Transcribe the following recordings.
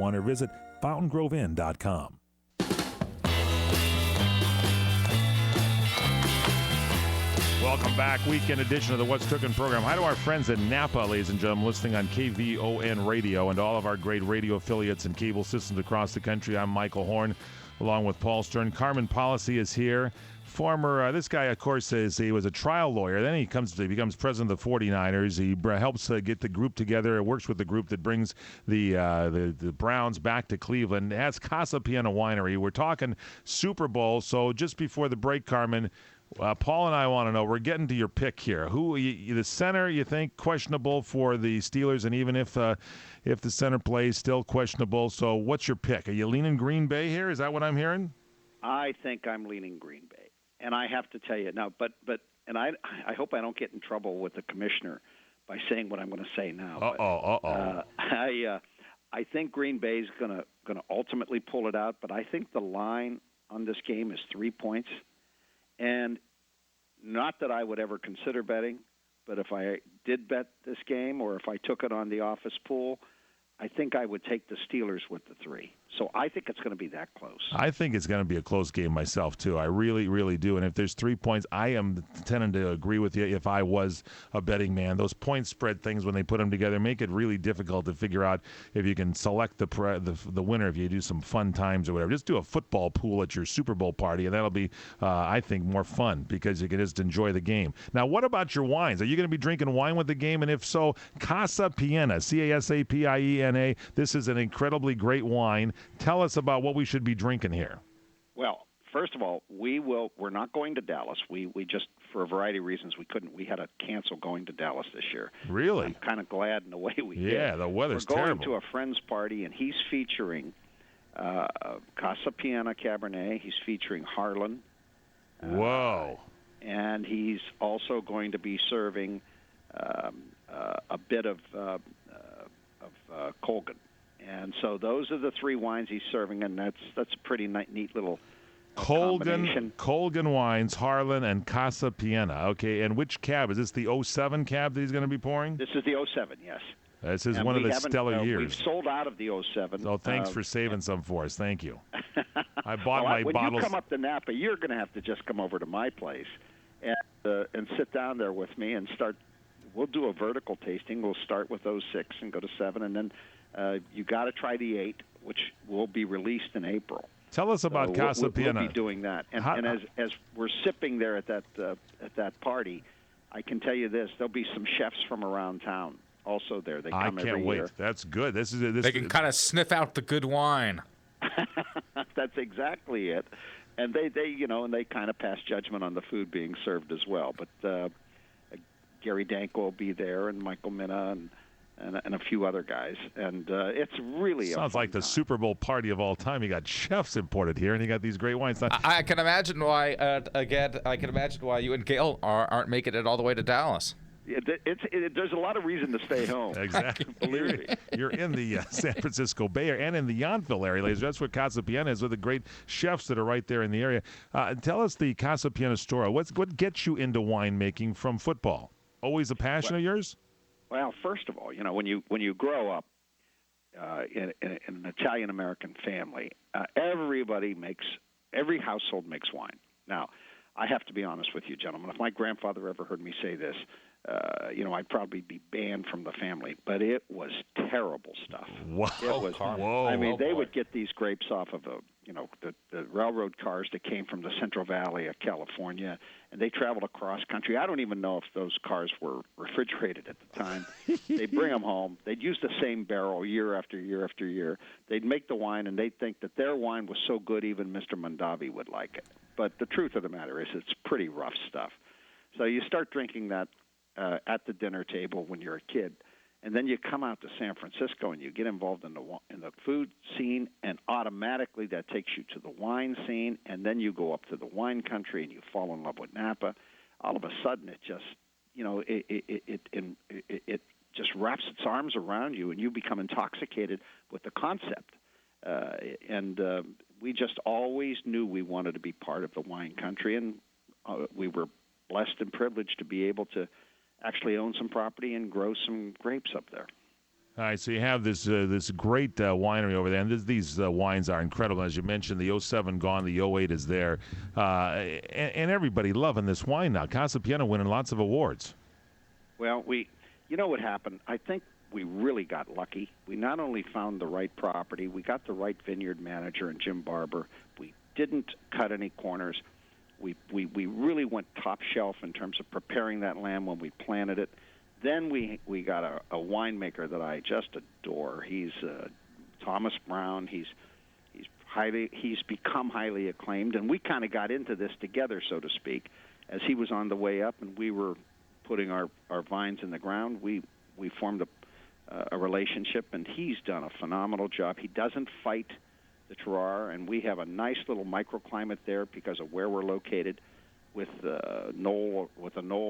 or visit fountaingrovinn.com. Welcome back. Weekend edition of the What's Cooking program. Hi to our friends in Napa, ladies and gentlemen, listening on KVON Radio and all of our great radio affiliates and cable systems across the country. I'm Michael Horn, along with Paul Stern. Carmen Policy is here. This guy, of course, he was a trial lawyer. Then he becomes president of the 49ers. He helps get the group together, works with the group that brings the Browns back to Cleveland. It has Casa Piana Winery. We're talking Super Bowl. So just before the break, Carmen, Paul and I want to know, we're getting to your pick here. The center, you think, questionable for the Steelers, and even if the center plays, still questionable. So what's your pick? Are you leaning Green Bay here? Is that what I'm hearing? I think I'm leaning Green Bay. And I have to tell you now, I hope I don't get in trouble with the commissioner by saying what I'm going to say now. I think Green Bay's going to ultimately pull it out, but I think the line on this game is 3 points. And not that I would ever consider betting, but if I did bet this game or if I took it on the office pool, I think I would take the Steelers with the 3. So I think it's going to be that close. I think it's going to be a close game myself, too. I really, really do. And if there's 3 points, I am tending to agree with you if I was a betting man. Those point spread things, when they put them together, make it really difficult to figure out if you can select the winner if you do some fun times or whatever. Just do a football pool at your Super Bowl party, and that'll be, I think, more fun because you can just enjoy the game. Now, what about your wines? Are you going to be drinking wine with the game? And if so, Casa Piana, Casapiena. This is an incredibly great wine. Tell us about what we should be drinking here. Well, first of all, we're not going to Dallas. We just, for a variety of reasons, we couldn't. We had to cancel going to Dallas this year. Really? I'm kind of glad in the way we did. Yeah, the weather's terrible. We're going to a friend's party, and he's featuring Casa Piana Cabernet. He's featuring Harlan. Whoa. And he's also going to be serving a bit of Colgan. And so those are the 3 wines he's serving, and that's a pretty neat little combination. Colgan wines, Harlan, and Casa Piana. Okay, and which cab? Is this the 07 cab that he's going to be pouring? This is the 07, yes. This is one of the stellar years. We've sold out of the 07. So thanks for saving some for us. Thank you. I bought my bottles. When you come up to Napa, you're going to have to just come over to my place and sit down there with me and start. We'll do a vertical tasting. We'll start with 06 and go to 7, and then you got to try the 8, which will be released in April. Tell us about Casa Piana. We'll be doing that, and as we're sipping there at that party, I can tell you this: there'll be some chefs from around town also there. They come every year. Wait. That's good. They can kind of sniff out the good wine. That's exactly it, and they kind of pass judgment on the food being served as well. But Gary Danko will be there, and Michael Minna, and a few other guys, and it's really sounds like the Super Bowl party of all time. You got chefs imported here, and you got these great wines. I can imagine why. I can imagine why you and Gail aren't making it all the way to Dallas. There's a lot of reason to stay home. Exactly. Believe me. You're in the San Francisco Bay Area and in the Yountville area, ladies. That's what Casa Piana is, with the great chefs that are right there in the area. Tell us the Casa Piana story. What gets you into winemaking from football? Always a passion of yours? Well, first of all, when you grow up in an Italian-American family, every household makes wine. Now, I have to be honest with you, gentlemen. If my grandfather ever heard me say this, I'd probably be banned from the family. But it was terrible stuff. Whoa! It was. Whoa! I mean, they would get these grapes off of the railroad cars that came from the Central Valley of California, and they traveled across country. I don't even know if those cars were refrigerated at the time. They'd bring them home. They'd use the same barrel year after year after year. They'd make the wine, and they'd think that their wine was so good even Mr. Mondavi would like it. But the truth of the matter is it's pretty rough stuff. So you start drinking that at the dinner table when you're a kid, and then you come out to San Francisco and you get involved in the food scene, and automatically that takes you to the wine scene, and then you go up to the wine country and you fall in love with Napa. All of a sudden, it just it just wraps its arms around you, and you become intoxicated with the concept. We just always knew we wanted to be part of the wine country, and we were blessed and privileged to be able to actually own some property and grow some grapes up there. All right, so you have this this great winery over there, and these wines are incredible. As you mentioned, the '07 gone, the '08 is there, and everybody loving this wine now. Casa Piena winning lots of awards. Well, you know what happened? I think we really got lucky. We not only found the right property, we got the right vineyard manager and Jim Barber. We didn't cut any corners. We really went top shelf in terms of preparing that land when we planted it. Then we got a winemaker that I just adore. He's Thomas Brown. He's become highly acclaimed, and we kind of got into this together, so to speak, as he was on the way up, and we were putting our vines in the ground. We formed a relationship, and he's done a phenomenal job. He doesn't fight the terroir, and we have a nice little microclimate there because of where we're located, with a knoll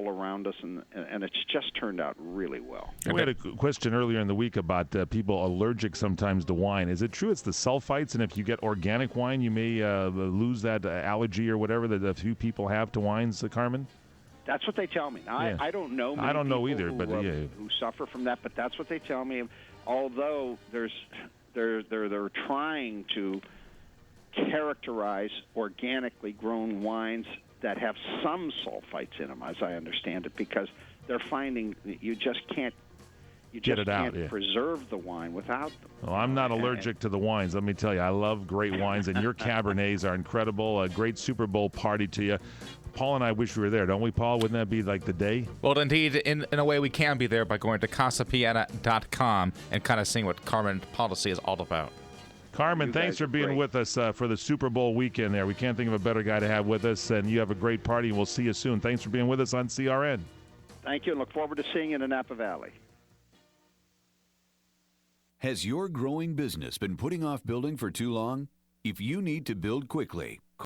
around us, and it's just turned out really well. We had a question earlier in the week about people allergic sometimes to wine. Is it true it's the sulfites, and if you get organic wine, you may lose that allergy or whatever that a few people have to wines, Carmen? That's what they tell me. Now, Yeah. I don't know. I don't know either, who, but yeah. who suffer from that, but that's what they tell me. Although they're trying to characterize organically grown wines that have some sulfites in them, as I understand it, because they're finding that you just can't preserve the wine without them. Well, I'm not allergic to the wines. Let me tell you, I love great wines, and your Cabernets are incredible. A great Super Bowl party to you. Paul and I wish we were there, don't we, Paul? Wouldn't that be like the day? Well, indeed, in a way, we can be there by going to casapiena.com and kind of seeing what Carmen Policy is all about. Carmen, thanks for being with us for the Super Bowl weekend there. We can't think of a better guy to have with us, and you have a great party, and we'll see you soon. Thanks for being with us on CRN. Thank you, and look forward to seeing you in the Napa Valley. Has your growing business been putting off building for too long? If you need to build quickly,